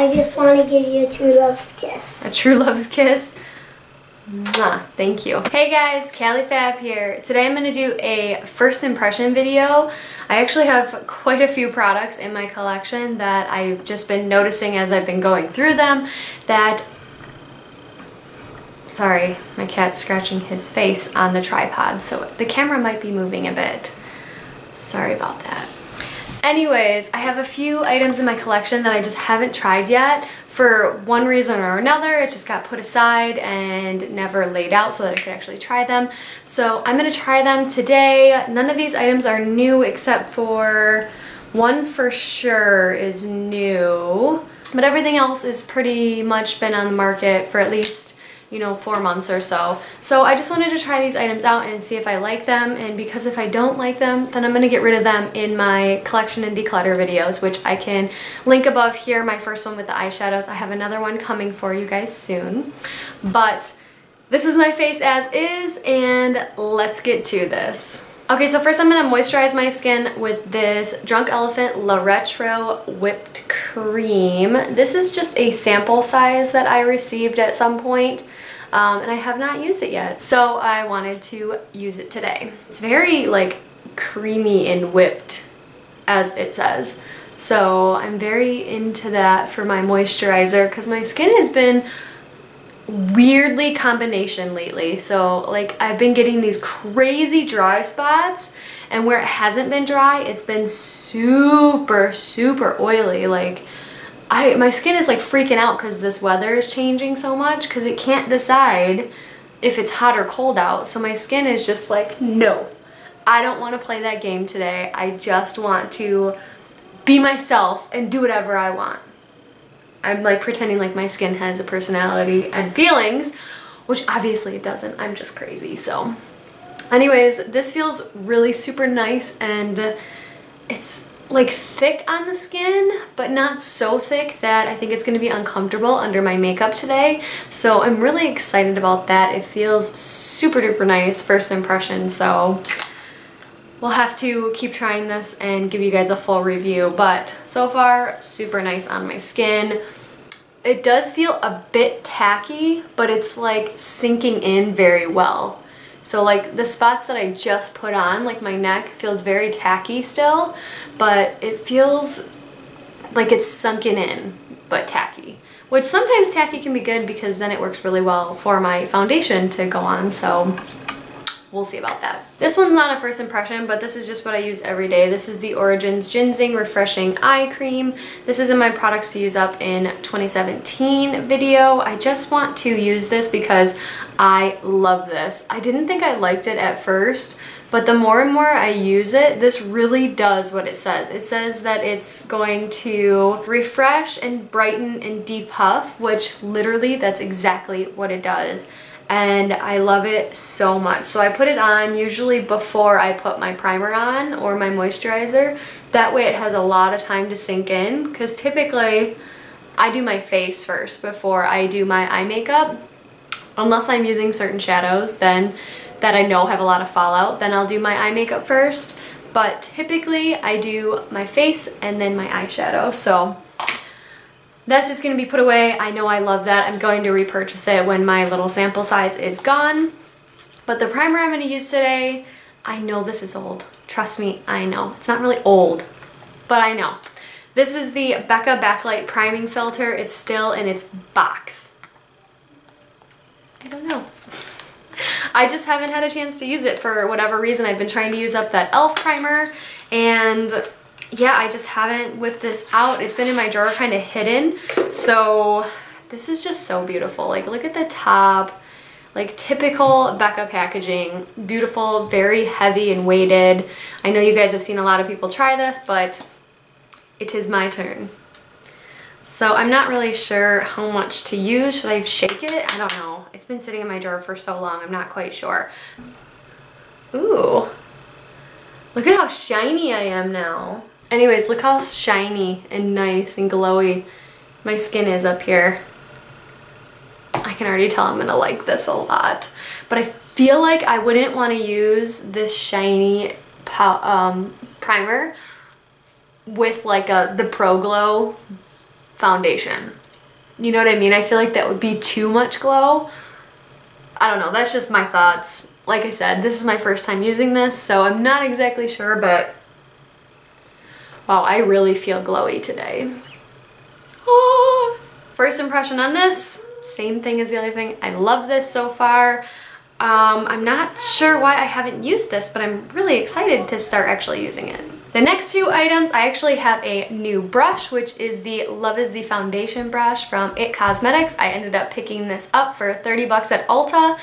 I just want to give you a true love's kiss. A true love's kiss? Mwah, thank you. Hey guys, Callie Fab here. Today I'm going to do a first impression video. I actually have quite a few products in my collection that I've just been noticing as I've been going through them that... Sorry, my cat's scratching his face on the tripod, so the camera might be moving a bit. Sorry about that. Anyways, I have a few items in my collection that I just haven't tried yet. For one reason or another, it just got put aside and never laid out so that I could actually try them. So I'm gonna try them today. None of these items are new except for one for sure is new, but everything else is pretty much been on the market for at least 4 months or so. So I just wanted to try these items out and see if I like them, and because if I don't like them, then I'm gonna get rid of them in my collection and declutter videos, which I can link above here. My first one with the eyeshadows. I have another one coming for you guys soon. But this is my face as is, and let's get to this. Okay, so first I'm gonna moisturize my skin with this Drunk Elephant La Retro Whipped Cream. This is just a sample size that I received at some point. And I have not used it yet, so I wanted to use it today. It's very like creamy and whipped, as it says, so I'm very into that for my moisturizer because my skin has been weirdly combination lately. So like I've been getting these crazy dry spots, and where it hasn't been dry, it's been super oily. Like my skin is like freaking out because this weather is changing so much because it can't decide if it's hot or cold out. So my skin is just like, no, I don't want to play that game today. I just want to be myself and do whatever I want. I'm like pretending like my skin has a personality and feelings, which obviously it doesn't. I'm just crazy. So anyways, this feels really super nice, and it's like thick on the skin, but not so thick that I think it's going to be uncomfortable under my makeup today. So I'm really excited about that. It feels super duper nice, first impression. So we'll have to keep trying this and give you guys a full review, but so far super nice on my skin. It does feel a bit tacky, but it's like sinking in very well. So like the spots that I just put on, like my neck, feels very tacky still, but it feels like it's sunken in, but tacky. Which sometimes tacky can be good because then it works really well for my foundation to go on, so we'll see about that. This one's not a first impression, but this is just what I use every day. This is the Origins Ginseng Refreshing Eye Cream. This is in my products to use up in 2017 video. I just want to use this because I love this. I didn't think I liked it at first, but the more and more I use it, this really does what it says. It says that it's going to refresh and brighten and depuff, which literally that's exactly what it does. And I love it so much. So I put it on usually before I put my primer on or my moisturizer. That way it has a lot of time to sink in, because typically I do my face first before I do my eye makeup. Unless I'm using certain shadows then that I know have a lot of fallout, then I'll do my eye makeup first. But typically I do my face and then my eyeshadow. So that's just going to be put away. I know I love that. I'm going to repurchase it when my little sample size is gone. But the primer I'm going to use today, I know this is old. Trust me, I know. It's not really old, but I know. This is the Becca Backlight Priming Filter. It's still in its box. I don't know. I just haven't had a chance to use it for whatever reason. I've been trying to use up that e.l.f. primer, and yeah, I just haven't whipped this out. It's been in my drawer kind of hidden. So this is just so beautiful. Like look at the top, like typical Becca packaging. Beautiful, very heavy and weighted. I know you guys have seen a lot of people try this, but it is my turn. So I'm not really sure how much to use. Should I shake it? I don't know. It's been sitting in my drawer for so long. I'm not quite sure. Ooh. Look at how shiny I am now. Anyways, look how shiny and nice and glowy my skin is up here. I can already tell I'm gonna like this a lot. But I feel like I wouldn't want to use this shiny primer with like the Pro Glow foundation. You know what I mean? I feel like that would be too much glow. I don't know, that's just my thoughts. Like I said, this is my first time using this, so I'm not exactly sure, but wow, I really feel glowy today. Oh. First impression on this, same thing as the other thing. I love this so far. I'm not sure why I haven't used this, but I'm really excited to start actually using it. The next two items, I actually have a new brush, which is the Love is the Foundation brush from IT Cosmetics. I ended up picking this up for 30 bucks at Ulta.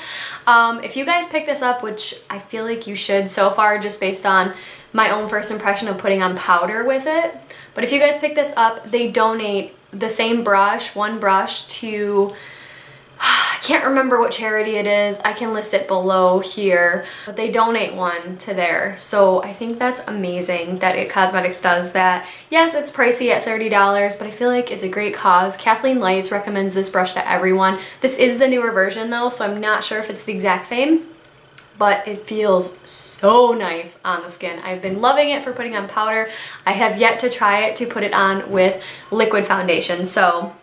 If you guys pick this up, which I feel like you should so far, just based on my own first impression of putting on powder with it. But if you guys pick this up, they donate the same brush, one brush, to I can't remember what charity it is. I can list it below here, but they donate one to there. So I think that's amazing that IT Cosmetics does that. Yes, it's pricey at $30, but I feel like it's a great cause. Kathleen Lights recommends this brush to everyone. This is the newer version though, so I'm not sure if it's the exact same, but it feels so nice on the skin. I've been loving it for putting on powder. I have yet to try it to put it on with liquid foundation, so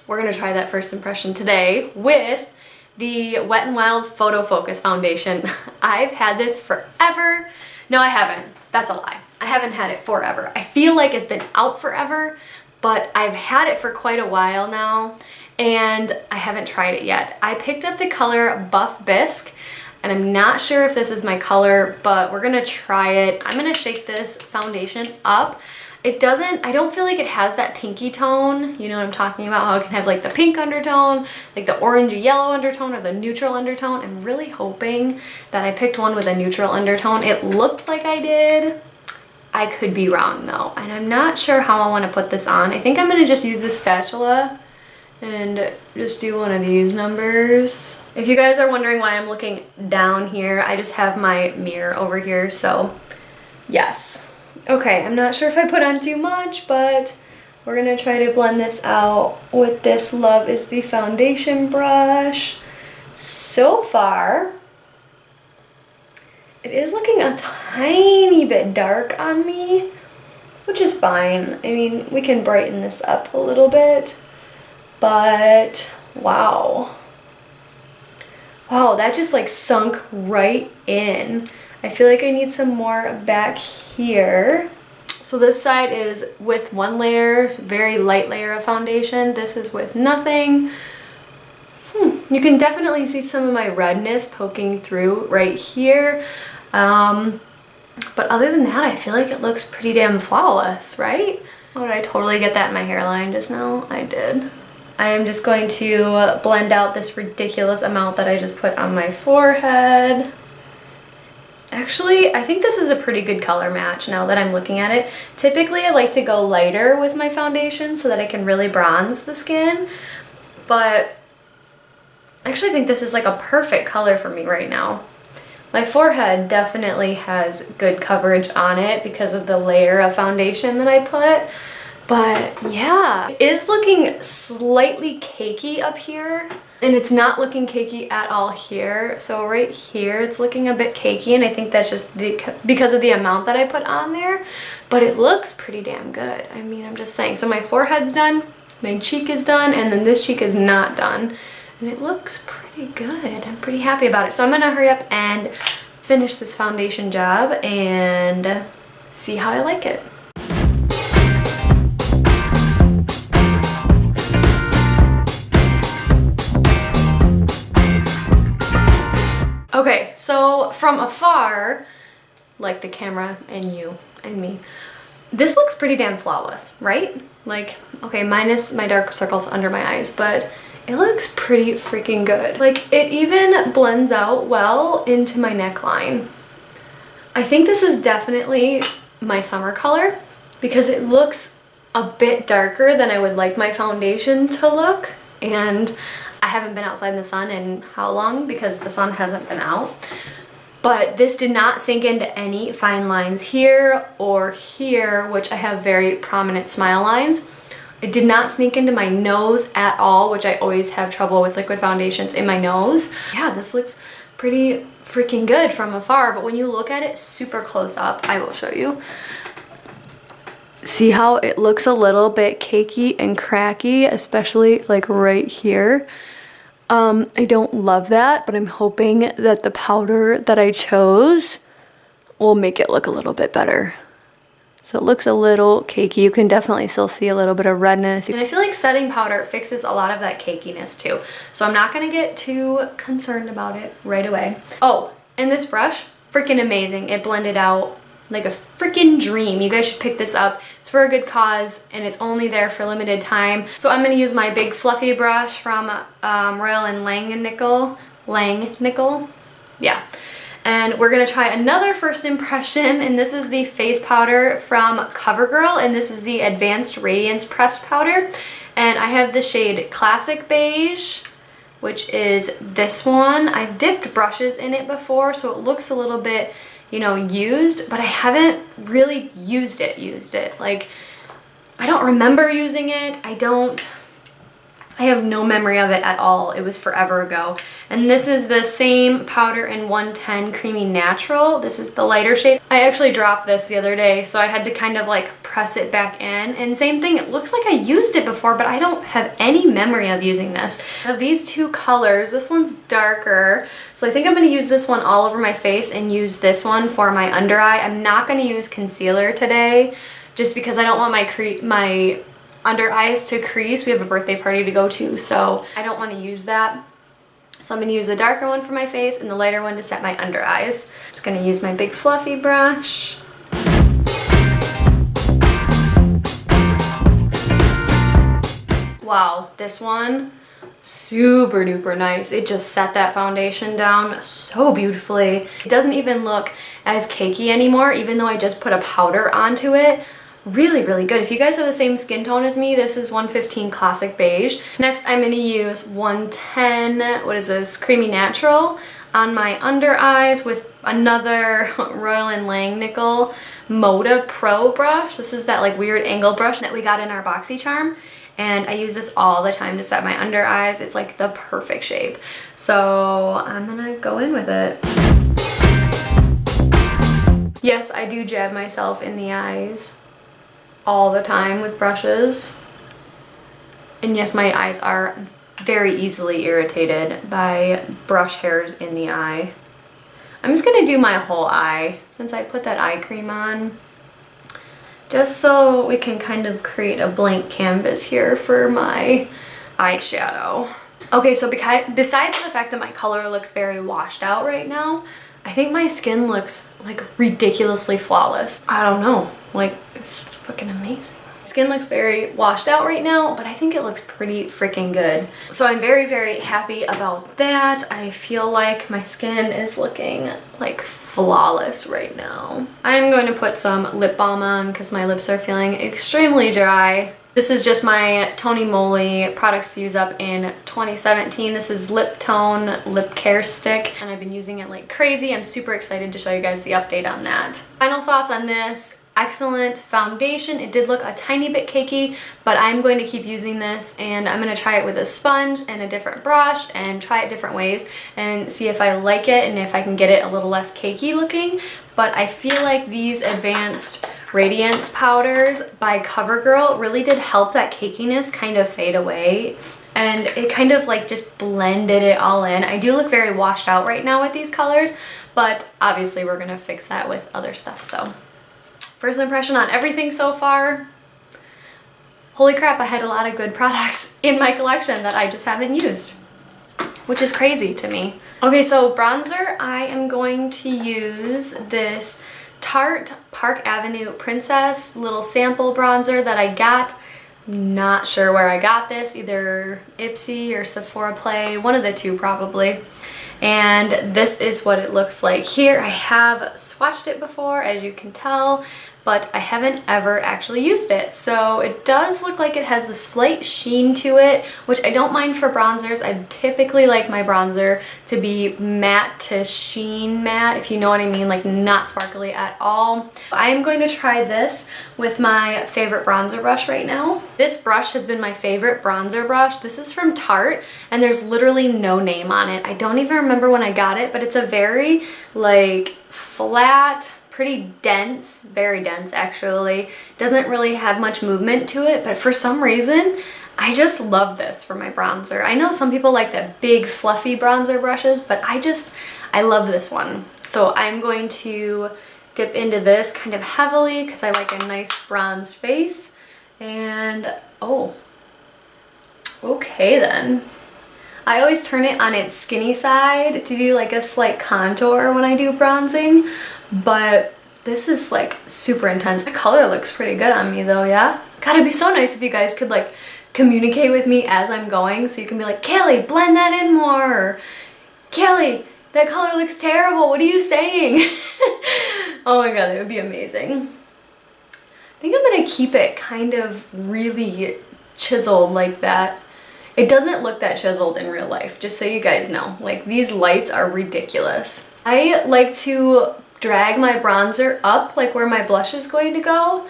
we're gonna try that first impression today with the Wet n Wild Photo Focus Foundation. I've had this forever. No, I haven't. That's a lie. I haven't had it forever. I feel like it's been out forever, but I've had it for quite a while now, and I haven't tried it yet. I picked up the color Buff Bisque, and I'm not sure if this is my color, but we're gonna try it. I'm gonna shake this foundation up. It doesn't, I don't feel like it has that pinky tone. You know what I'm talking about? How it can have like the pink undertone, like the orangey yellow undertone, or the neutral undertone. I'm really hoping that I picked one with a neutral undertone. It looked like I did. I could be wrong though. And I'm not sure how I want to put this on. I think I'm gonna just use this spatula and just do one of these numbers. If you guys are wondering why I'm looking down here, I just have my mirror over here, so yes. Okay, I'm not sure if I put on too much, but we're gonna try to blend this out with this Love is the Foundation brush. So far, it is looking a tiny bit dark on me, which is fine. I mean, we can brighten this up a little bit, but wow. Wow, that just like sunk right in. I feel like I need some more back here. So this side is with one layer, very light layer of foundation. This is with nothing. You can definitely see some of my redness poking through right here. But other than that, I feel like it looks pretty damn flawless, right? Oh, did I totally get that in my hairline just now? I did. I am just going to blend out this ridiculous amount that I just put on my forehead. Actually, I think this is a pretty good color match now that I'm looking at it. Typically, I like to go lighter with my foundation so that I can really bronze the skin, but I actually think this is like a perfect color for me right now. My forehead definitely has good coverage on it because of the layer of foundation that I put. But yeah, it is looking slightly cakey up here, and it's not looking cakey at all here. So right here, it's looking a bit cakey, and I think that's just because of the amount that I put on there, but it looks pretty damn good. I mean, I'm just saying. So my forehead's done, my cheek is done, and then this cheek is not done, and it looks pretty good. I'm pretty happy about it. So I'm gonna hurry up and finish this foundation job and see how I like it. Okay, so from afar, like the camera and you and me, this looks pretty damn flawless, right? Like, okay, minus my dark circles under my eyes, but it looks pretty freaking good. Like, it even blends out well into my neckline. I think this is definitely my summer color because it looks a bit darker than I would like my foundation to look, and I haven't been outside in the sun in how long because the sun hasn't been out. But this did not sink into any fine lines here or here, which I have very prominent smile lines. It did not sneak into my nose at all, which I always have trouble with liquid foundations in my nose. Yeah, this looks pretty freaking good from afar, but when you look at it super close up, I will show you. See how it looks a little bit cakey and cracky, especially like right here. I don't love that, but I'm hoping that the powder that I chose will make it look a little bit better. So it looks a little cakey. You can definitely still see a little bit of redness. And I feel like setting powder fixes a lot of that cakiness too. So I'm not gonna get too concerned about it right away. Oh, and this brush, freaking amazing. It blended out like a freaking dream. You guys should pick this up. It's for a good cause and it's only there for limited time. So I'm gonna use my big fluffy brush from Royal and Langnickel. Yeah. And we're gonna try another first impression, and this is the face powder from CoverGirl, and this is the Advanced Radiance Pressed Powder. And I have the shade Classic Beige, which is this one. I've dipped brushes in it before, so it looks a little bit, you know, used, but I haven't really used it. Like, I don't remember using it. I have no memory of it at all. It was forever ago. And this is the same powder in 110 Creamy Natural. This is the lighter shade. I actually dropped this the other day, so I had to kind of like press it back in. And same thing, it looks like I used it before, but I don't have any memory of using this. Of these two colors, this one's darker. So I think I'm gonna use this one all over my face and use this one for my under eye. I'm not gonna use concealer today, just because I don't want my under eyes to crease. We have a birthday party to go to, so I don't want to use that. So I'm going to use the darker one for my face and the lighter one to set my under eyes. I'm just going to use my big fluffy brush. Wow, this one, super duper nice. It just set that foundation down so beautifully. It doesn't even look as cakey anymore, even though I just put a powder onto it. Really, really good. If you guys are the same skin tone as me, this is 115 Classic Beige. Next, I'm gonna use 110, what is this, Creamy Natural on my under eyes with another Royal and Langnickel Moda Pro brush. This is that like weird angle brush that we got in our BoxyCharm. And I use this all the time to set my under eyes. It's like the perfect shape. So I'm gonna go in with it. Yes, I do jab myself in the eyes all the time with brushes. And yes, my eyes are very easily irritated by brush hairs in the eye. I'm just gonna do my whole eye since I put that eye cream on, just so we can kind of create a blank canvas here for my eyeshadow. Okay, so besides the fact that my color looks very washed out right now, I think my skin looks like ridiculously flawless. I don't know, like it's freaking amazing. Skin looks very washed out right now, but I think it looks pretty freaking good. So I'm very, very happy about that. I feel like my skin is looking like flawless right now. I'm going to put some lip balm on because my lips are feeling extremely dry. This is just my Tony Moly products to use up in 2017. This is Lip Tone Lip Care Stick, and I've been using it like crazy. I'm super excited to show you guys the update on that. Final thoughts on this. Excellent foundation. It did look a tiny bit cakey, but I'm going to keep using this, and I'm going to try it with a sponge and a different brush and try it different ways and see if I like it and if I can get it a little less cakey looking. But I feel like these Advanced Radiance powders by CoverGirl really did help that cakiness kind of fade away, and it kind of like just blended it all in. I do look very washed out right now with these colors, but obviously we're going to fix that with other stuff. So first impression on everything so far, holy crap, I had a lot of good products in my collection that I just haven't used, which is crazy to me. Okay, so bronzer, I am going to use this Tarte Park Avenue Princess little sample bronzer that I got. Not sure where I got this, either Ipsy or Sephora Play, one of the two probably. And this is what it looks like here. I have swatched it before, as you can tell, but I haven't ever actually used it. So it does look like it has a slight sheen to it, which I don't mind for bronzers. I typically like my bronzer to be matte to sheen matte, if you know what I mean, like not sparkly at all. I'm going to try this with my favorite bronzer brush right now. This brush has been my favorite bronzer brush. This is from Tarte, and there's literally no name on it. I don't even remember when I got it, but it's a very like flat, pretty dense, very dense actually. Doesn't really have much movement to it, but for some reason, I just love this for my bronzer. I know some people like the big fluffy bronzer brushes, but I love this one. So I'm going to dip into this kind of heavily because I like a nice bronzed face. And oh, okay then. I always turn it on its skinny side to do like a slight contour when I do bronzing, but this is like super intense. The color looks pretty good on me though, yeah? God, it'd be so nice if you guys could like communicate with me as I'm going, so you can be like, Kaylee, blend that in more, or Kaylee, that color looks terrible, what are you saying? Oh my god, that would be amazing. I think I'm gonna keep it kind of really chiseled like that. It doesn't look that chiseled in real life, just so you guys know. Like, these lights are ridiculous. I like to drag my bronzer up, like where my blush is going to go,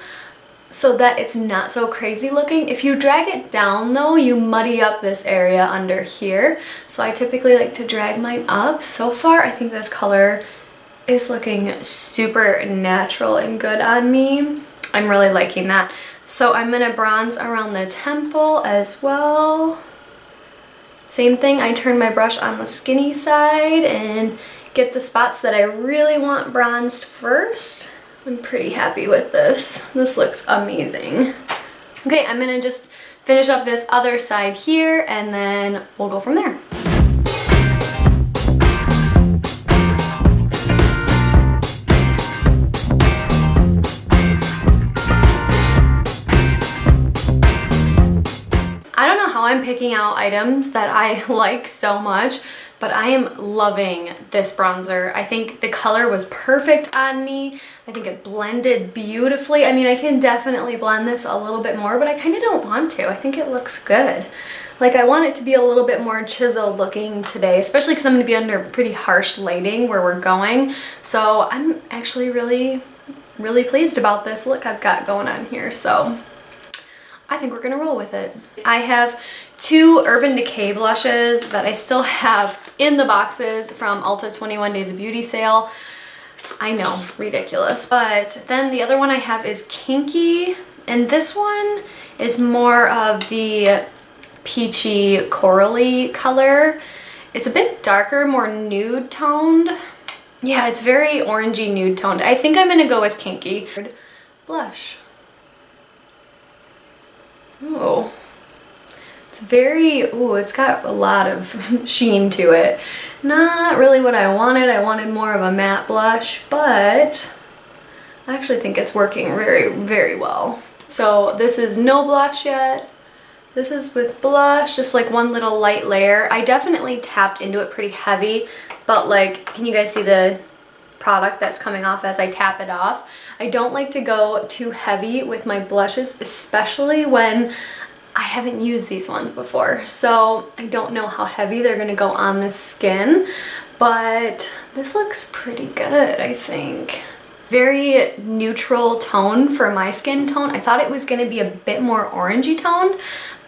so that it's not so crazy looking. If you drag it down though, you muddy up this area under here. So I typically like to drag mine up. So far, I think this color is looking super natural and good on me. I'm really liking that. So I'm gonna bronze around the temple as well. Same thing, I turn my brush on the skinny side and get the spots that I really want bronzed first. I'm pretty happy with this. This looks amazing. Okay, I'm gonna just finish up this other side here and then we'll go from there. I'm picking out items that I like so much, but I am loving this bronzer. I think the color was perfect on me. I think it blended beautifully. I mean, I can definitely blend this a little bit more, but I kind of don't want to. I think it looks good. Like, I want it to be a little bit more chiseled looking today, especially because I'm going to be under pretty harsh lighting where we're going. So I'm actually really pleased about this look I've got going on here. So I think we're gonna roll with it. I have two Urban Decay blushes that I still have in the boxes from Ulta's 21 Days of Beauty sale. I know, ridiculous. But then the other one I have is Kinky, and this one is more of the peachy corally color. It's a bit darker, more nude toned. Yeah, it's very orangey nude toned. I think I'm gonna go with Kinky. Blush. Oh, it's very, it's got a lot of sheen to it. Not really what I wanted. I wanted more of a matte blush, but I actually think it's working very well. So this is no blush yet. This is with blush, just like one little light layer. I definitely tapped into it pretty heavy, but like, can you guys see the product that's coming off as I tap it off? I don't like to go too heavy with my blushes, especially when I haven't used these ones before. So I don't know how heavy they're gonna go on the skin, but this looks pretty good, I think. Very neutral tone for my skin tone. I thought it was gonna be a bit more orangey toned,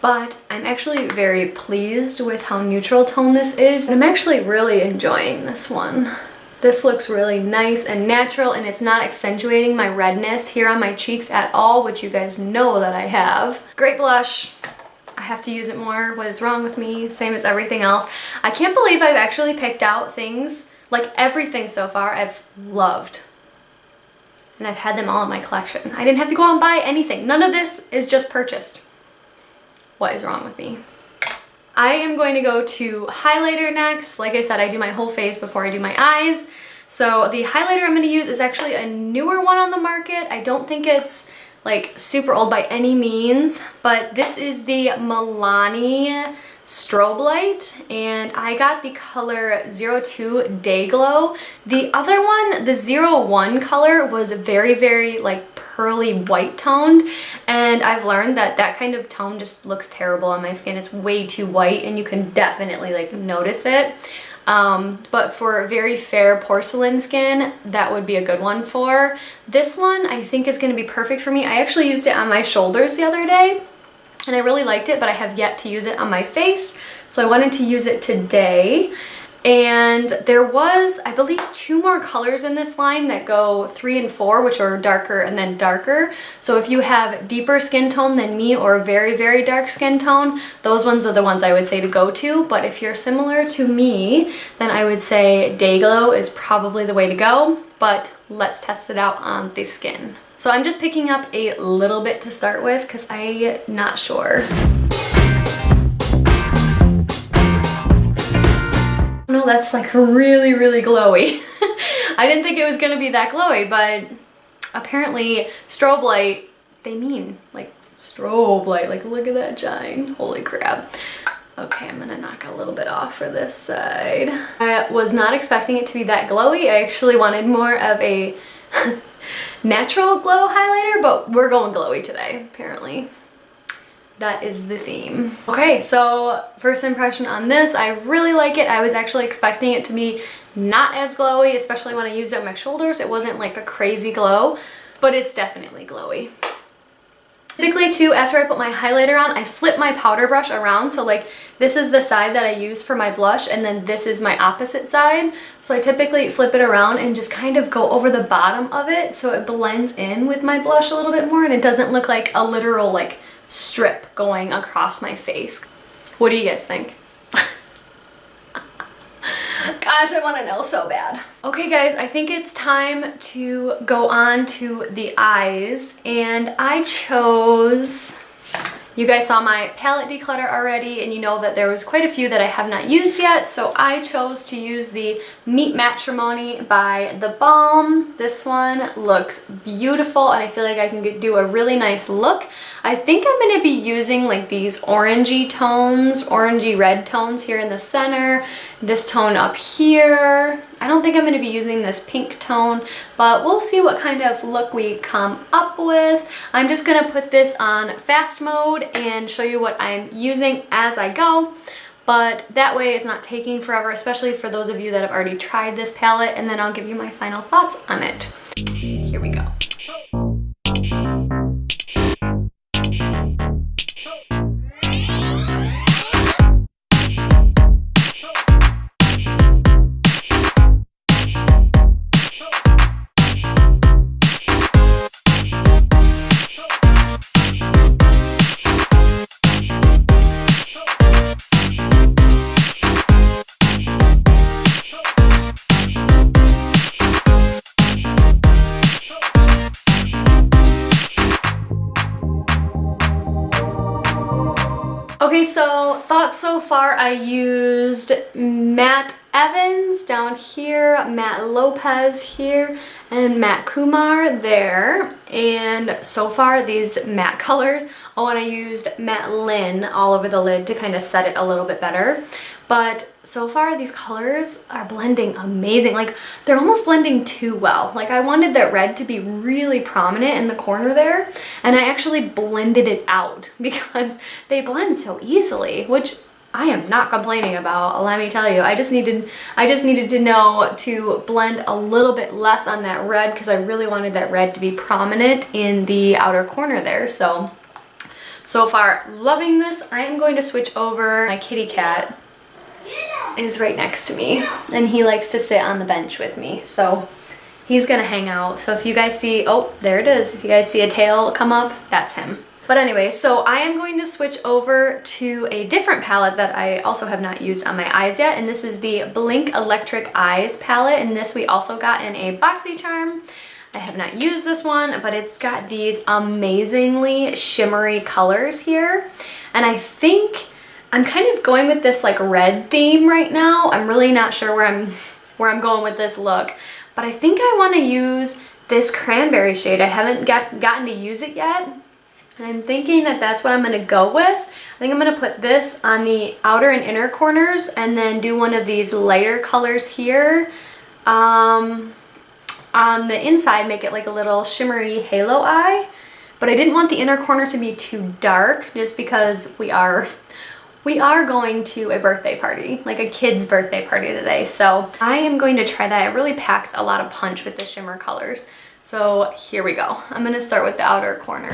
but I'm actually very pleased with how neutral tone this is. And I'm actually really enjoying this one. This looks really nice and natural, and it's not accentuating my redness here on my cheeks at all, which you guys know that I have. Great blush. I have to use it more. What is wrong with me? Same as everything else. I can't believe I've actually picked out things, like everything so far I've loved. And I've had them all in my collection. I didn't have to go out and buy anything. None of this is just purchased. What is wrong with me? I am going to go to highlighter next. Like I said, I do my whole face before I do my eyes. So the highlighter I'm going to use is actually a newer one on the market. I don't think it's like super old by any means, but this is the Milani Strobe Light, and I got the color 02 Day Glow. The other one, the 01 color, was very like pearly white toned, and I've learned that that kind of tone just looks terrible on my skin. It's way too white, and you can definitely like notice it. But for very fair porcelain skin, that would be a good one for. This one I think is going to be perfect for me. I actually used it on my shoulders the other day, and I really liked it, but I have yet to use it on my face, so I wanted to use it today. And there was, I believe, 2 more colors in this line that go 3 and 4, which are darker and then darker. So if you have deeper skin tone than me or very, very dark skin tone, those ones are the ones I would say to go to. But if you're similar to me, then I would say Day Glow is probably the way to go. But let's test it out on the skin. So I'm just picking up a little bit to start with because I'm not sure. No, that's like really, really glowy. I didn't think it was gonna be that glowy, but apparently strobe light, they mean like strobe light. Like, look at that shine. Holy crap. Okay, I'm gonna knock a little bit off for this side. I was not expecting it to be that glowy. I actually wanted more of a natural glow highlighter, but we're going glowy today, apparently. That is the theme. Okay, so first impression on this, I really like it. I was actually expecting it to be not as glowy, especially when I used it on my shoulders. It wasn't like a crazy glow, but it's definitely glowy. Typically too, after I put my highlighter on, I flip my powder brush around. So like this is the side that I use for my blush, and then this is my opposite side. So I typically flip it around and just kind of go over the bottom of it so it blends in with my blush a little bit more and it doesn't look like a literal like strip going across my face. What do you guys think? Gosh, I want to know so bad. Okay guys, I think it's time to go on to the eyes, and I chose, you guys saw my palette declutter already, and you know that there was quite a few that I have not used yet, so I chose to use the Meet Matrimony by The Balm. This one looks beautiful, and I feel like I can do a really nice look. I think I'm going to be using like these orangey tones, orangey red tones here in the center, this tone up here. I don't think I'm going to be using this pink tone, but we'll see what kind of look we come up with. I'm just going to put this on fast mode and show you what I'm using as I go, but that way it's not taking forever, especially for those of you that have already tried this palette, and then I'll give you my final thoughts on it. Here we go. Okay, so thoughts so far, I used Matte Evans down here, Matte Lopez here, and Matte Kumar there. And so far these matte colors, oh, and I used Matte Lynn all over the lid to kind of set it a little bit better. But so far these colors are blending amazing. Like, they're almost blending too well. Like, I wanted that red to be really prominent in the corner there, and I actually blended it out because they blend so easily, which I am not complaining about, let me tell you. I just needed to know to blend a little bit less on that red because I really wanted that red to be prominent in the outer corner there. So far loving this. I am going to switch over. My kitty cat is right next to me, and he likes to sit on the bench with me, so he's gonna hang out. So if you guys see, oh, there it is. If you guys see a tail come up, that's him. But anyway, so I am going to switch over to a different palette that I also have not used on my eyes yet, and this is the Blink Electric Eyes palette, and this we also got in a BoxyCharm. I have not used this one, but it's got these amazingly shimmery colors here, and I think I'm kind of going with this like red theme right now. I'm really not sure where I'm going with this look, but I think I want to use this cranberry shade. I haven't gotten to use it yet, and I'm thinking that that's what I'm going to go with. I think I'm going to put this on the outer and inner corners, and then do one of these lighter colors here on the inside, make it like a little shimmery halo eye. But I didn't want the inner corner to be too dark, just because we are going to a birthday party, like a kid's birthday party today. So I am going to try that. It really packed a lot of punch with the shimmer colors. So here we go. I'm going to start with the outer corner.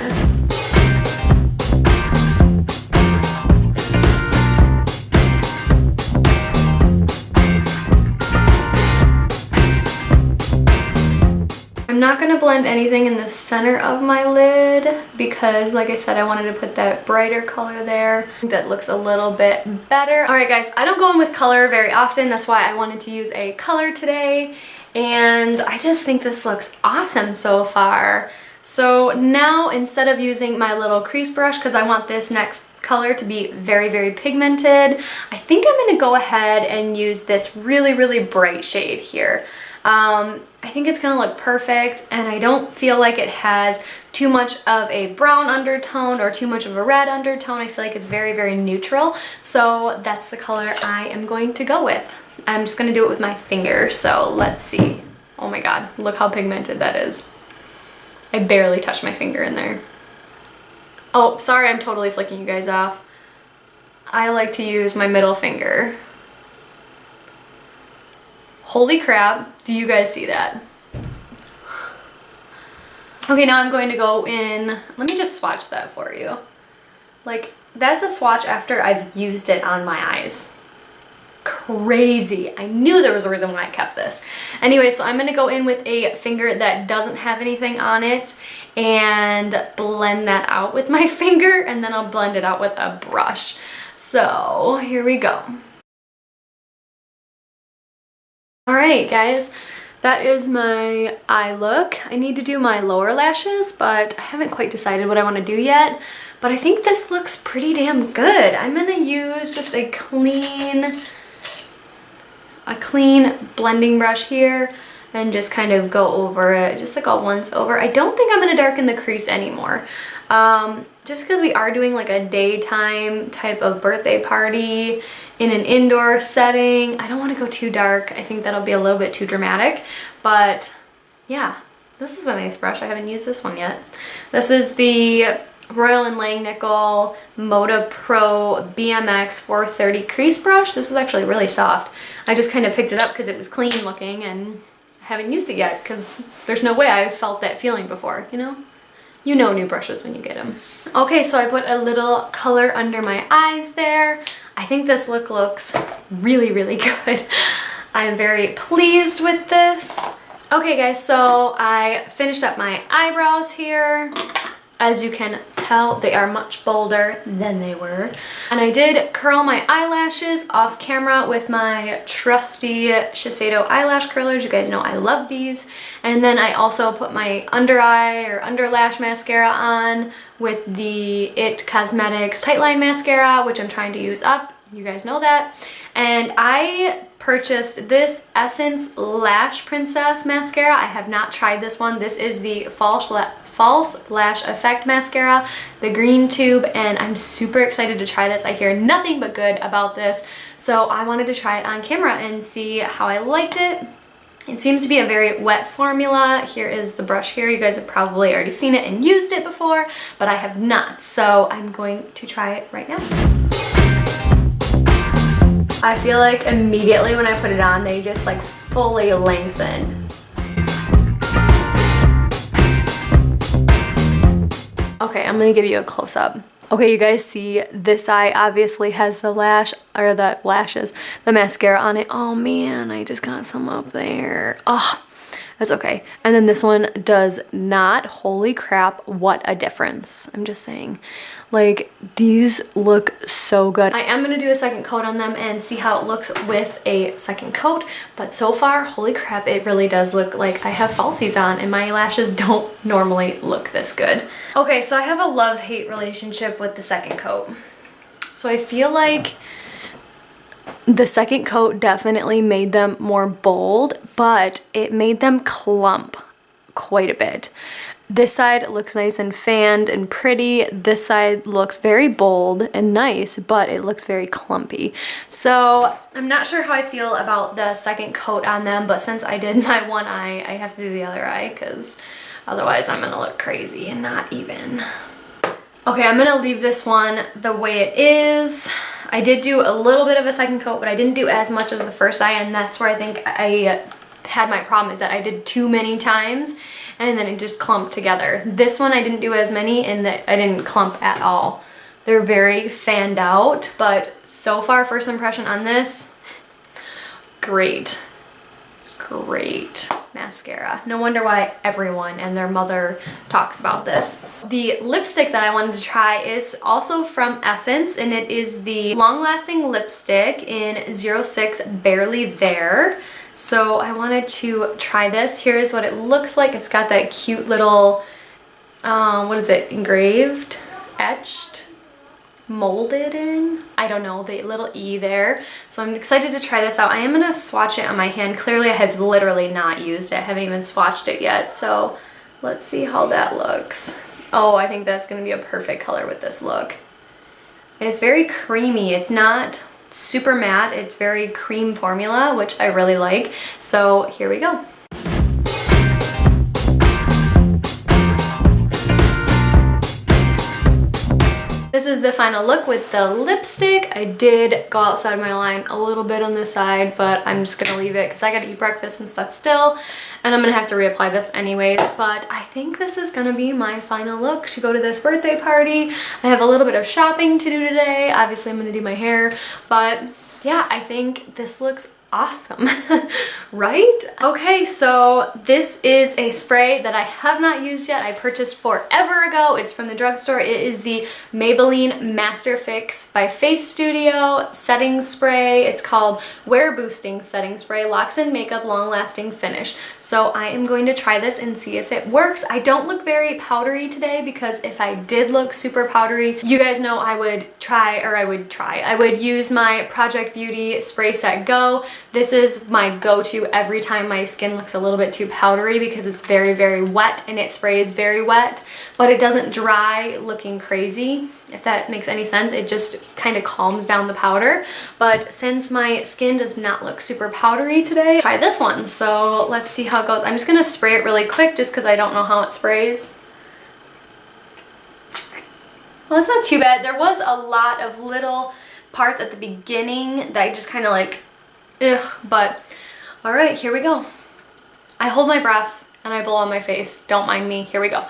not gonna blend anything in the center of my lid because, like I said, I wanted to put that brighter color there. I think that looks a little bit better. All right, guys, I don't go in with color very often. That's why I wanted to use a color today. And I just think this looks awesome so far. So now, instead of using my little crease brush, because I want this next color to be very, very pigmented, I think I'm gonna go ahead and use this really, really bright shade here. I think it's gonna look perfect, and I don't feel like it has too much of a brown undertone or too much of a red undertone. I feel like it's very, very neutral. So that's the color I am going to go with. I'm just gonna do it with my finger, so let's see. Oh my God, look how pigmented that is. I barely touched my finger in there. Oh, sorry, I'm totally flicking you guys off. I like to use my middle finger. Holy crap, do you guys see that? Okay, now I'm going to go in, let me just swatch that for you. Like, that's a swatch after I've used it on my eyes. Crazy. I knew there was a reason why I kept this. Anyway, so I'm gonna go in with a finger that doesn't have anything on it and blend that out with my finger, and then I'll blend it out with a brush. So here we go. All right, guys, that is my eye look. I need to do my lower lashes, but I haven't quite decided what I want to do yet. But I think this looks pretty damn good. I'm gonna use just a clean blending brush here and just kind of go over it, just like a once over. I don't think I'm gonna darken the crease anymore. Just because we are doing like a daytime type of birthday party in an indoor setting, I don't want to go too dark. I think that'll be a little bit too dramatic, but yeah, this is a nice brush. I haven't used this one yet. This is the Royal & Langnickel Moda Pro BMX 430 crease brush. This was actually really soft. I just kind of picked it up because it was clean looking, and I haven't used it yet because there's no way I felt that feeling before, you know? You know new brushes when you get them. Okay, so I put a little color under my eyes there. I think this look looks really, really good. I'm very pleased with this. Okay guys, so I finished up my eyebrows here. As you can tell, they are much bolder than they were. And I did curl my eyelashes off camera with my trusty Shiseido eyelash curlers. You guys know I love these. And then I also put my under eye or under lash mascara on with the IT Cosmetics Tightline Mascara, which I'm trying to use up. You guys know that. And I purchased this Essence Lash Princess mascara. I have not tried this one. This is the False Lash Effect mascara, the green tube, and I'm super excited to try this. I hear nothing but good about this, so I wanted to try it on camera and see how I liked it. It seems to be a very wet formula. Here is the brush here. You guys have probably already seen it and used it before, but I have not, so I'm going to try it right now. I feel like immediately when I put it on, they just like fully lengthen. Okay, I'm gonna give you a close-up. Okay, you guys see this eye obviously has the lash, or the lashes, the mascara on it. Oh man, I just got some up there. Oh, that's okay. And then this one does not. Holy crap, what a difference. I'm just saying. Like, these look so good. I am gonna do a second coat on them and see how it looks with a second coat, but so far, holy crap, it really does look like I have falsies on, and my lashes don't normally look this good. Okay, so I have a love-hate relationship with the second coat. So I feel like the second coat definitely made them more bold, but it made them clump quite a bit. This side looks nice and fanned and pretty. This side looks very bold and nice, but it looks very clumpy. So I'm not sure how I feel about the second coat on them, but since I did my one eye, I have to do the other eye because otherwise I'm gonna look crazy and not even. Okay, I'm gonna leave this one the way it is. I did do a little bit of a second coat, but I didn't do as much as the first eye, and that's where I think I had my problem, is that I did too many times and then it just clumped together. This one I didn't do as many, and that I didn't clump at all. They're very fanned out, but so far, first impression on this, great. great mascara. No wonder why everyone and their mother talks about this. The lipstick that I wanted to try is also from Essence, and it is the Long Lasting Lipstick in 06 Barely There. So I wanted to try this. Here's what it looks like. It's got that cute little, what is it, engraved, etched, molded in, I don't know, the little E there. So I'm excited to try this out. I am going to swatch it on my hand. Clearly I have literally not used it. I haven't even swatched it yet. So let's see how that looks. Oh, I think that's going to be a perfect color with this look. And it's very creamy. It's not super matte. It's very cream formula, which I really like. So here we go. This is the final look with the lipstick. I did go outside my line a little bit on this side, but I'm just gonna leave it because I gotta eat breakfast and stuff still, and I'm gonna have to reapply this anyways. But I think this is gonna be my final look to go to this birthday party. I have a little bit of shopping to do today. Obviously I'm gonna do my hair, but yeah, I think this looks awesome, right? Okay, so this is a spray that I have not used yet. I purchased forever ago. It's from the drugstore. It is the Maybelline Master Fix by Face Studio setting spray. It's called Wear Boosting Setting Spray, Locks in Makeup Long Lasting Finish. So I am going to try this and see if it works. I don't look very powdery today because if I did look super powdery, you guys know I would use my Project Beauty Spray Set Go. This is my go-to every time my skin looks a little bit too powdery because it's very, very wet and it sprays very wet, but it doesn't dry looking crazy, if that makes any sense. It just kind of calms down the powder. But since my skin does not look super powdery today, try this one. So let's see how it goes. I'm just gonna spray it really quick just because I don't know how it sprays. Well, that's not too bad. There was a lot of little parts at the beginning that I just kind of like, ugh, but all right, here we go. I hold my breath and I blow on my face. Don't mind me. Here we go.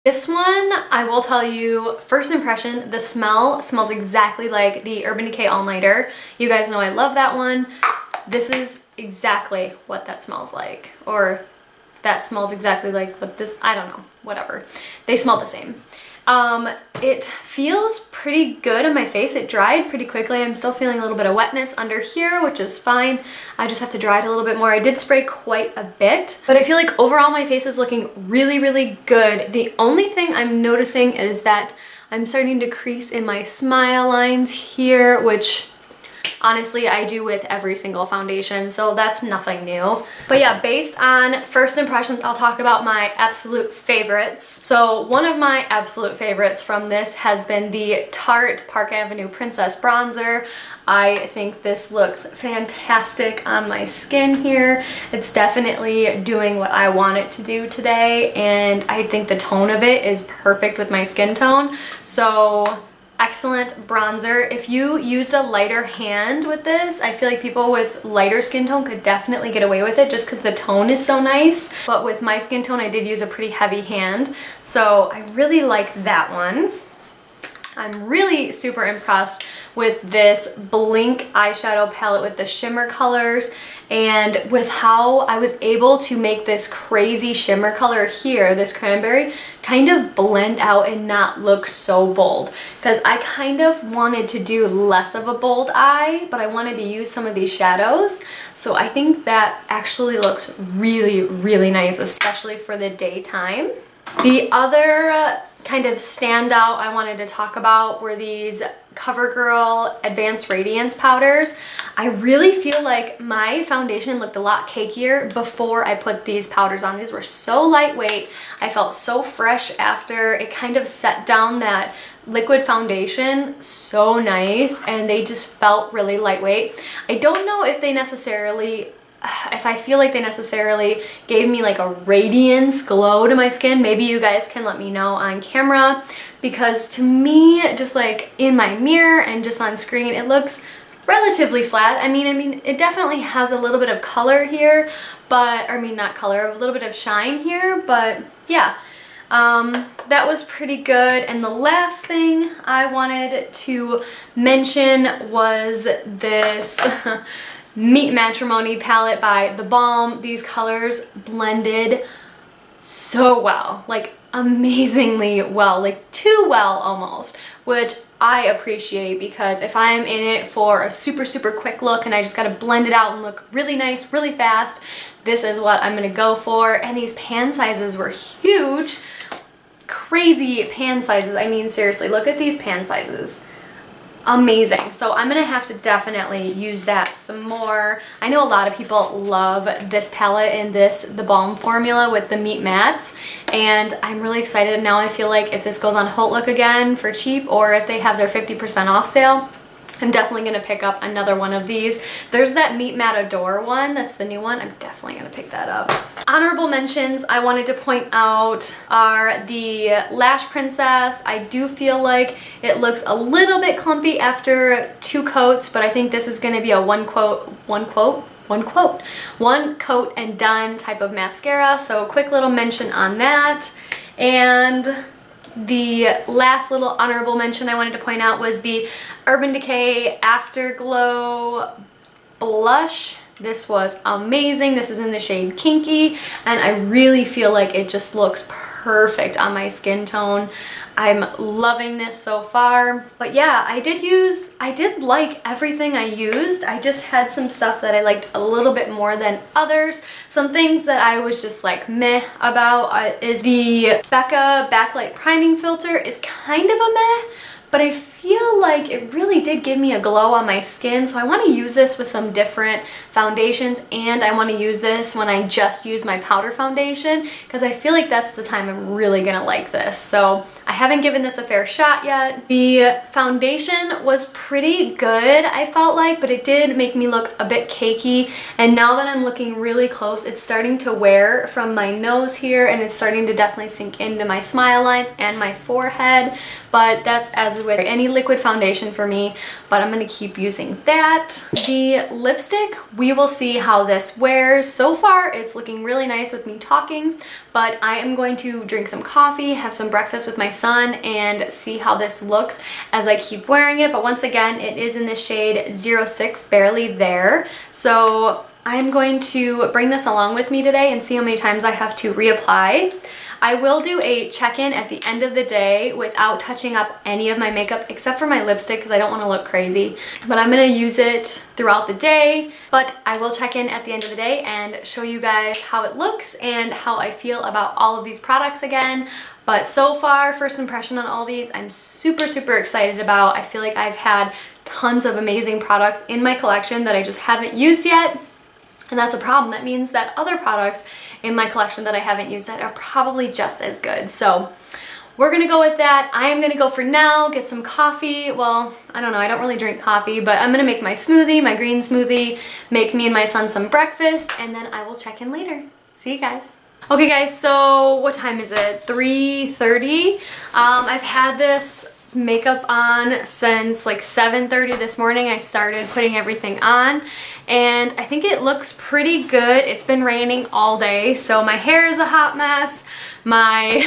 This one, I will tell you, first impression, the smell smells exactly like the Urban Decay All Nighter. You guys know I love that one. This is exactly what that smells like, or that smells exactly like what this, I don't know, whatever. They smell the same. It feels pretty good on my face. It dried pretty quickly. I'm still feeling a little bit of wetness under here, which is fine. I just have to dry it a little bit more. I did spray quite a bit, but I feel like overall my face is looking really, really good. The only thing I'm noticing is that I'm starting to crease in my smile lines here, which honestly I do with every single foundation, so that's nothing new. But yeah, based on first impressions, I'll talk about my absolute favorites. So one of my absolute favorites from this has been the Tarte Park Avenue Princess Bronzer. I think this looks fantastic on my skin here. It's definitely doing what I want it to do today, and I think the tone of it is perfect with my skin tone. So excellent bronzer. If you used a lighter hand with this, I feel like people with lighter skin tone could definitely get away with it just because the tone is so nice. But with my skin tone, I did use a pretty heavy hand. So I really like that one. I'm really super impressed with this Blink eyeshadow palette with the shimmer colors, and with how I was able to make this crazy shimmer color here, this cranberry, kind of blend out and not look so bold. Because I kind of wanted to do less of a bold eye, but I wanted to use some of these shadows. So I think that actually looks really, really nice, especially for the daytime. The other kind of standout I wanted to talk about were these CoverGirl Advanced Radiance powders. I really feel like my foundation looked a lot cakier before I put these powders on. These were so lightweight. I felt so fresh after. It kind of set down that liquid foundation so nice, and they just felt really lightweight. I don't know if I feel like they necessarily gave me like a radiance glow to my skin. Maybe you guys can let me know on camera, because to me, just like in my mirror and just on screen, it looks relatively flat. I mean, it definitely has a little bit of color here, but, I mean, not color, a little bit of shine here, but yeah. That was pretty good. And the last thing I wanted to mention was this Meat Matrimony palette by The Balm. These colors blended so well, like amazingly well, like too well almost, which I appreciate, because if I'm in it for a super quick look and I just gotta blend it out and look really nice really fast, this is what I'm gonna go for. And these pan sizes were huge, crazy pan sizes. I mean, seriously, look at these pan sizes. Amazing. So I'm gonna have to definitely use that some more. I know a lot of people love this palette and The Balm formula with the Meat Mattes, and I'm really excited. Now I feel like if this goes on Haute Look again for cheap, or if they have their 50% off sale, I'm definitely gonna pick up another one of these. There's that Meat Matte Adore one, that's the new one. I'm definitely gonna pick that up. Honorable mentions I wanted to point out are the Lash Princess. I do feel like it looks a little bit clumpy after 2 coats, but I think this is gonna be a one coat and done type of mascara. So quick little mention on that. And the last little honorable mention I wanted to point out was the Urban Decay Afterglow Blush. This was amazing. This is in the shade Kinky, and I really feel like it just looks perfect on my skin tone. I'm loving this so far. But yeah, I did like everything I used. I just had some stuff that I liked a little bit more than others. Some things that I was just like meh about is the Becca Backlight Priming Filter is kind of a meh, but I feel like it really did give me a glow on my skin, so I want to use this with some different foundations, and I want to use this when I just use my powder foundation, because I feel like that's the time I'm really gonna like this. So I haven't given this a fair shot yet. The foundation was pretty good, I felt like, but it did make me look a bit cakey, and now that I'm looking really close, it's starting to wear from my nose here, and it's starting to definitely sink into my smile lines and my forehead. But that's as with any liquid foundation for me, but I'm gonna keep using that. The lipstick, we will see how this wears. So far, it's looking really nice with me talking, but I am going to drink some coffee, have some breakfast with my son, and see how this looks as I keep wearing it. But once again, it is in the shade 06, Barely There. So I'm going to bring this along with me today and see how many times I have to reapply. I will do a check-in at the end of the day without touching up any of my makeup except for my lipstick, because I don't want to look crazy. But I'm going to use it throughout the day, but I will check in at the end of the day and show you guys how it looks and how I feel about all of these products again. But so far, first impression on all these, I'm super excited about. I feel like I've had tons of amazing products in my collection that I just haven't used yet. And that's a problem. That means that other products in my collection that I haven't used yet are probably just as good. So we're gonna go with that. I am gonna go for now, get some coffee. Well, I don't know, I don't really drink coffee, but I'm gonna make my smoothie, my green smoothie, make me and my son some breakfast, and then I will check in later. See you guys. Okay guys, so what time is it? 3:30. I've had this makeup on since like 7:30 this morning. I started putting everything on, and I think it looks pretty good. It's been raining all day, so my hair is a hot mess. My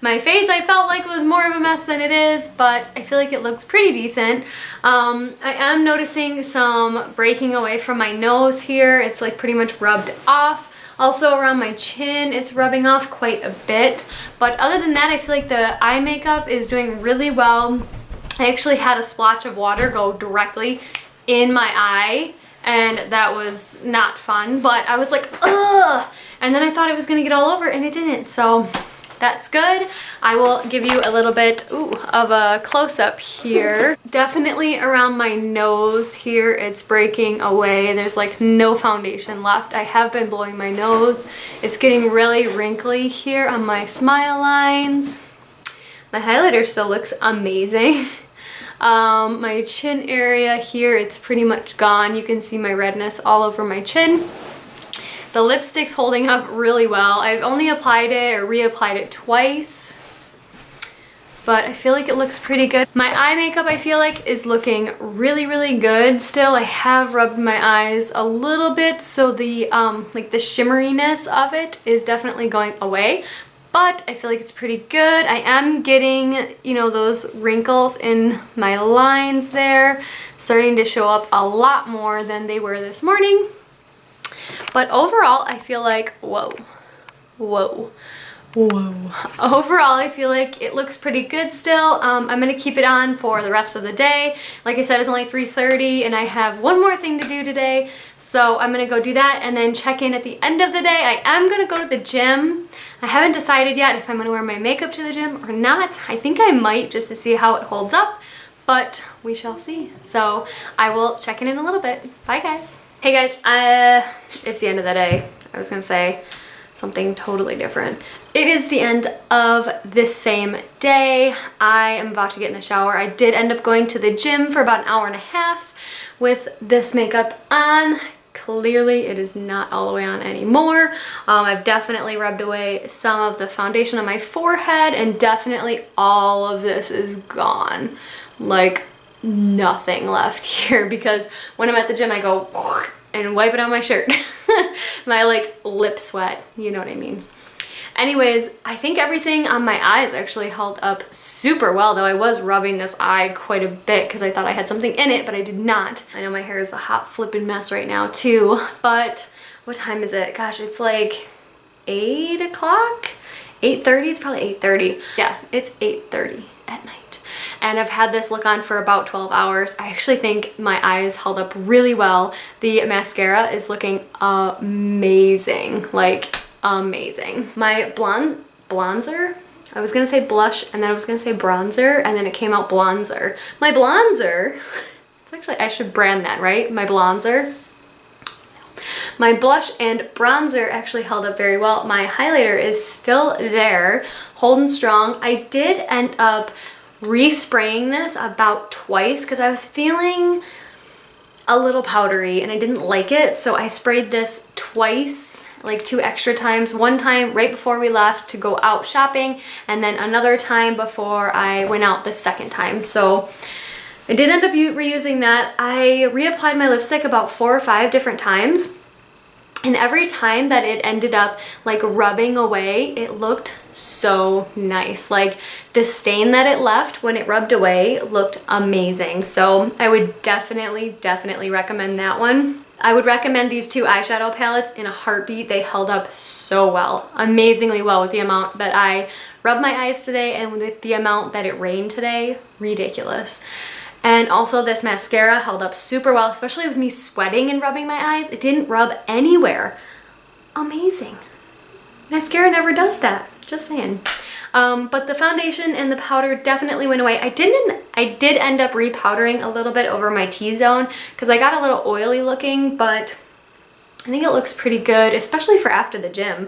my face I felt like was more of a mess than it is, but I feel like it looks pretty decent. I am noticing some breaking away from my nose here. It's like pretty much rubbed off. Also around my chin, it's rubbing off quite a bit. But other than that, I feel like the eye makeup is doing really well. I actually had a splotch of water go directly in my eye, and that was not fun, but I was like, ugh! And then I thought it was gonna get all over, and it didn't, so that's good. I will give you a little bit of a close-up here. Definitely around my nose here, it's breaking away. There's like no foundation left. I have been blowing my nose. It's getting really wrinkly here on my smile lines. My highlighter still looks amazing. My chin area here, it's pretty much gone. You can see my redness all over my chin. The lipstick's holding up really well. I've only applied it or reapplied it twice, but I feel like it looks pretty good. My eye makeup I feel like is looking really good still. I have rubbed my eyes a little bit, so the like the shimmeriness of it is definitely going away. but I feel like it's pretty good. I am getting, you know, those wrinkles in my lines there starting to show up a lot more than they were this morning. But overall, I feel like, whoa. Overall, I feel like it looks pretty good still. I'm gonna keep it on for the rest of the day. Like I said, it's only 3:30 and I have one more thing to do today. So I'm gonna go do that and then check in at the end of the day. I am gonna go to the gym. I haven't decided yet if I'm gonna wear my makeup to the gym or not. I think I might, just to see how it holds up, but we shall see. So I will check in a little bit. Bye guys. Hey guys, it's the end of the day. I was gonna say something totally different. It is the end of this same day. I am about to get in the shower. I did end up going to the gym for about an hour and a half with this makeup on. Clearly it is not all the way on anymore. I've definitely rubbed away some of the foundation on my forehead, and definitely all of this is gone. Like nothing left here, because when I'm at the gym I go and wipe it on my shirt. My like lip sweat, you know what I mean. Anyways, I think everything on my eyes actually held up super well, though I was rubbing this eye quite a bit because I thought I had something in it, but I did not. I know my hair is a hot flippin' mess right now too, but what time is it? Gosh, it's like 8 o'clock? 8:30, it's probably 8:30. Yeah, it's 8:30 at night. And I've had this look on for about 12 hours. I actually think my eyes held up really well. The mascara is looking amazing, like amazing. My bronzer, I was gonna say blush and then I was gonna say bronzer and then it came out bronzer. My bronzer, it's actually, I should brand that, right? My bronzer. My blush and bronzer actually held up very well. My highlighter is still there, holding strong. I did end up respraying this about twice because I was feeling a little powdery and I didn't like it, so I sprayed this twice, like 2 extra times. One time right before we left to go out shopping, and then another time before I went out the second time. So I did end up reusing that. I reapplied my lipstick about 4 or 5 different times, and every time that it ended up like rubbing away, it looked so nice. Like the stain that it left when it rubbed away looked amazing. So I would definitely recommend that one. I would recommend these 2 eyeshadow palettes in a heartbeat. They held up so well, amazingly well, with the amount that I rubbed my eyes today and with the amount that it rained today. Ridiculous. And also this mascara held up super well, especially with me sweating and rubbing my eyes. It didn't rub anywhere. Amazing. Mascara never does that, just saying. But the foundation and the powder definitely went away. I did end up repowdering a little bit over my T-zone because I got a little oily looking, but I think it looks pretty good, especially for after the gym.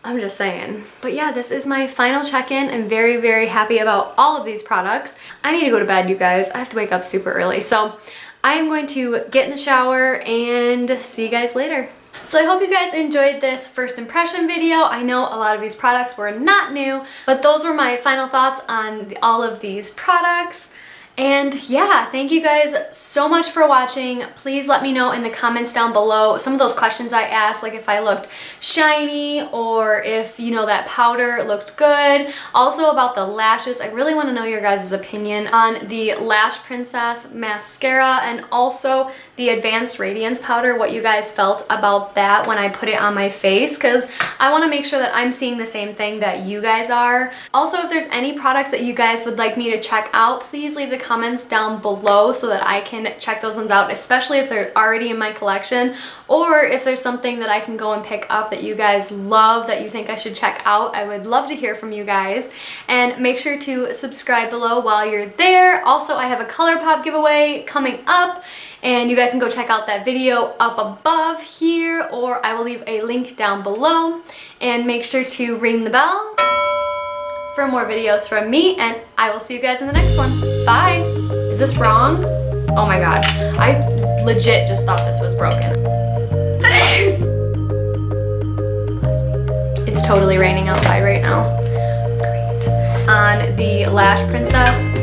I'm just saying. But yeah, this is my final check-in. I'm very happy about all of these products. I need to go to bed, you guys. I have to wake up super early. So I am going to get in the shower and see you guys later. So I hope you guys enjoyed this first impression video. I know a lot of these products were not new, but those were my final thoughts on all of these products. And yeah, thank you guys so much for watching. Please let me know in the comments down below some of those questions I asked, like if I looked shiny or if, you know, that powder looked good. Also about the lashes, I really want to know your guys' opinion on the Lash Princess mascara and also the Advanced Radiance powder, what you guys felt about that when I put it on my face, because I want to make sure that I'm seeing the same thing that you guys are. Also, if there's any products that you guys would like me to check out, please leave the comments down below so that I can check those ones out, especially if they're already in my collection, or if there's something that I can go and pick up that you guys love that you think I should check out. I would love to hear from you guys, and make sure to subscribe below while you're there. Also, I have a ColourPop giveaway coming up, and you guys can go check out that video up above here, or I will leave a link down below. And make sure to ring the bell for more videos from me, and I will see you guys in the next one. Bye! Is this wrong? Oh my god. I legit just thought this was broken. It's totally raining outside right now. Great. On the Lash Princess